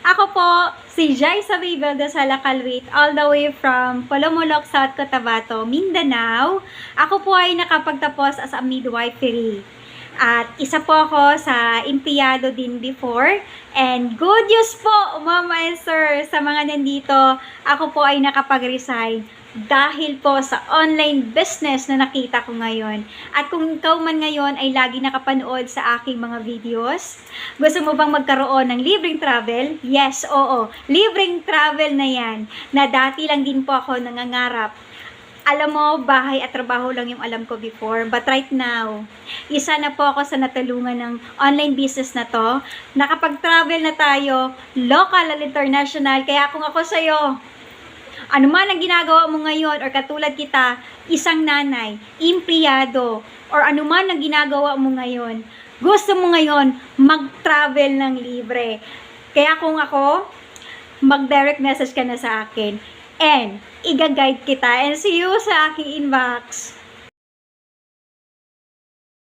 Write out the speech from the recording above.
Ako po, si Jai Sabibel de Salakalwit, all the way from Polomolok, South Cotabato, Mindanao. Ako po ay nakapagtapos as a midwifery. At isa po ako sa empleyado din before. And good news po, mama and sir, sa mga nandito, ako po ay nakapag-resign dahil po sa online business na nakita ko ngayon. At kung ikaw man ngayon ay lagi nakapanood sa aking mga videos, gusto mo bang magkaroon ng libreng travel? Yes, oo. Libreng travel na yan, na dati lang din po ako nangangarap. Alam mo, bahay at trabaho lang yung alam ko before. But right now, isa na po ako sa natulungan ng online business na to. Nakapag-travel na tayo, local at international. Kaya kung ako sa'yo, ano man ang ginagawa mo ngayon or katulad kita, isang nanay, empleyado, or ano man ang ginagawa mo ngayon, gusto mo ngayon mag-travel ng libre. Kaya kung ako, mag-direct message ka na sa akin. And, i-guide kita. And see you sa aking inbox.